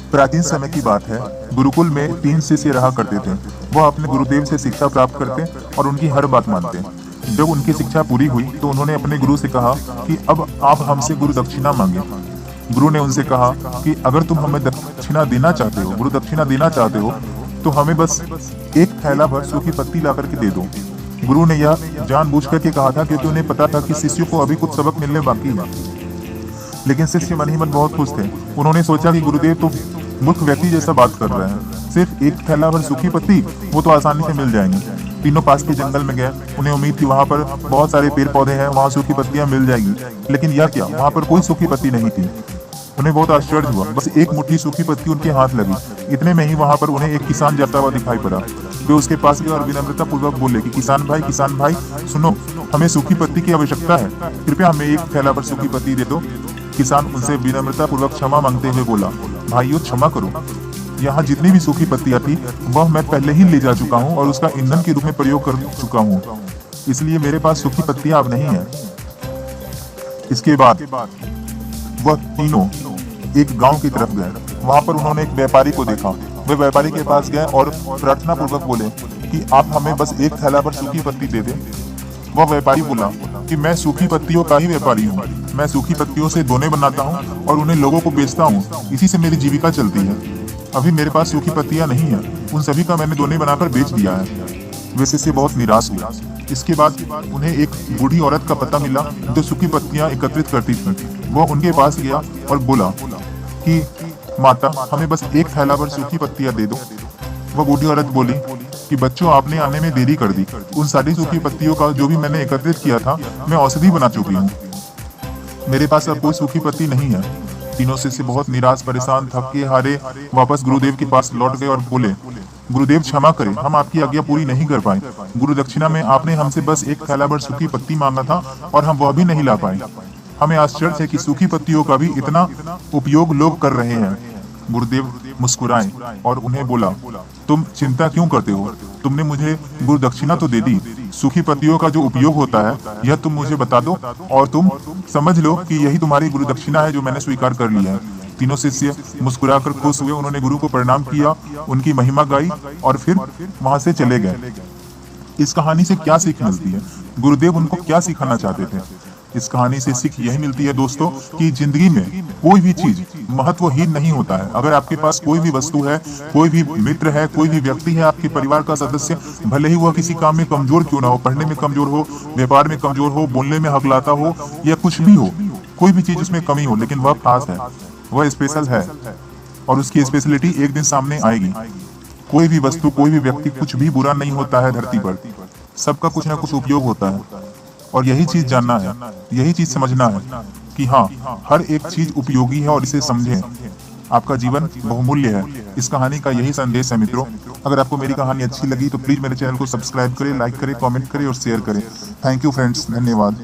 प्राचीन समय की बात है। गुरुकुल में 3 शिष्य रहा करते थे। वह अपने गुरुदेव से शिक्षा प्राप्त करते और उनकी हर बात मानते। जब उनकी शिक्षा पूरी हुई तो उन्होंने अपने गुरु से कहा कि अब आप हमसे गुरु दक्षिणा मांगे। गुरु ने उनसे कहा कि अगर तुम हमें दक्षिणा देना चाहते हो, गुरु दक्षिणा देना चाहते हो, तो हमें बस एक थैला भर सूखी पत्ती ला करके दे दो। गुरु ने यह जानबूझ करके कहा था क्योंकि उन्हें पता था कि शिष्यों को अभी कुछ सबक मिलने बाकी है। लेकिन शिष्य मन ही मन बहुत खुश थे। उन्होंने सोचा कि गुरुदेव तो मूर्ख व्यक्ति जैसा बात कर रहे हैं, सिर्फ एक थैला भर सूखी पत्ती वो तो आसानी से मिल जाएंगी। तीनों पास के जंगल में गए। उन्हें उम्मीद थी वहां पर बहुत सारे पेड़ पौधे हैं, वहां सूखी पत्तियां मिल जाएगी, लेकिन यह क्या, वहां पर कोई सूखी पत्ती नहीं थी। उन्हें बहुत आश्चर्य हुआ। बस एक मुट्ठी सूखी पत्ती उनके हाथ लगी। इतने में ही वहां पर उन्हें एक किसान जाता हुआ दिखाई पड़ा। वे उसके पास गए और विनम्रता पूर्वक बोले कि किसान भाई सुनो, हमें सूखी पत्ती की आवश्यकता है, कृपया हमें एक थैला भर सूखी पत्ती दे दो। किसान उनसे विनम्रता पूर्वक क्षमा मांगते हुए बोला, भाइयों क्षमा करो, यहाँ जितनी भी सूखी पत्तियां थी वह मैं पहले ही ले जा चुका हूँ और उसका ईंधन के रूप में प्रयोग कर चुका हूँ, इसलिए मेरे पास सूखी पत्तियां अब नहीं है। इसके बाद वह तीनों एक गांव की तरफ गए। वहां पर उन्होंने एक व्यापारी को देखा। वे व्यापारी के पास गए और प्रार्थना पूर्वक बोले कि आप हमें बस एक थैला भर सूखी पत्ती दे दें। वह व्यापारी बोला कि मैं सूखी पत्तियों का ही व्यापारी हूँ। मैं सूखी पत्तियों से दोने बनाता हूँ और उन्हें लोगों को बेचता हूँ, इसी से मेरी जीविका चलती है। अभी मेरे पास सूखी पत्तियां नहीं है, उन सभी का मैंने दोने बनाकर बेच दिया है। वे शिष्य बहुत निराश हुआ। इसके बाद उन्हें एक बूढ़ी औरत का पता मिला जो सूखी पत्तियां एकत्रित करती थी। वह उनके पास गया और बोला कि माता, हमें बस एक थैला भर सूखी पत्तियां दे दो। वह बूढ़ी औरत बोली कि बच्चों, आपने आने में देरी कर दी। उन सारी सूखी पत्तियों का जो भी मैंने एकत्रित किया था मैं औषधि बना चुकी हूँ। मेरे पास अब कोई सूखी पत्ती नहीं है। तीनों शिष्य बहुत निराश, परेशान, थके हारे वापस गुरुदेव के पास लौट गए और बोले, गुरुदेव क्षमा करें, हम आपकी आज्ञा पूरी नहीं कर पाए। गुरु दक्षिणा में आपने हमसे बस एक थैला भर सूखी पत्ती मांगा था और हम वह भी नहीं ला पाए। हमें आश्चर्य है कि सूखी पत्तियों का भी इतना उपयोग लोग कर रहे हैं। गुरुदेव मुस्कुराए और उन्हें बोला, तुम चिंता क्यों करते हो? तुमने मुझे गुरु दक्षिणा तो दे दी, सूखी पत्तियों का जो उपयोग होता है यह तुम मुझे बता दो और तुम समझ लो कि यही तुम्हारी गुरु दक्षिणा है जो मैंने स्वीकार कर लिया है। तीनों शिष्य मुस्कुराकर खुश हुए। उन्होंने गुरु को प्रणाम किया, उनकी महिमा गाई और फिर वहां से चले गए। इस कहानी से क्या सीख मिलती है? गुरुदेव उनको क्या सिखाना चाहते थे? इस कहानी से सीख यही मिलती है दोस्तों कि जिंदगी में कोई भी चीज महत्वहीन नहीं होता है। अगर आपके पास कोई भी वस्तु है, कोई भी मित्र है, कोई भी व्यक्ति है, आपके परिवार का सदस्य, भले ही वह किसी काम में कमजोर क्यों ना हो, पढ़ने में कमजोर हो, व्यापार में कमजोर हो, बोलने में हकलाता हो या कुछ भी हो, कोई भी चीज उसमें कमी हो, लेकिन वह खास है, वह स्पेशल है और उसकी स्पेशलिटी एक दिन सामने आएगी। कोई भी वस्तु, कोई भी व्यक्ति, कुछ भी बुरा नहीं होता है धरती पर। सबका कुछ ना कुछ उपयोग होता है और यही चीज जानना है, यही चीज समझना है कि हाँ, हर एक चीज उपयोगी है और इसे समझें। आपका जीवन बहुमूल्य है। इस कहानी का यही संदेश है मित्रों। अगर आपको मेरी कहानी अच्छी लगी तो प्लीज मेरे चैनल को सब्सक्राइब करें, लाइक करें, कमेंट करें और शेयर करें। थैंक यू फ्रेंड्स, धन्यवाद।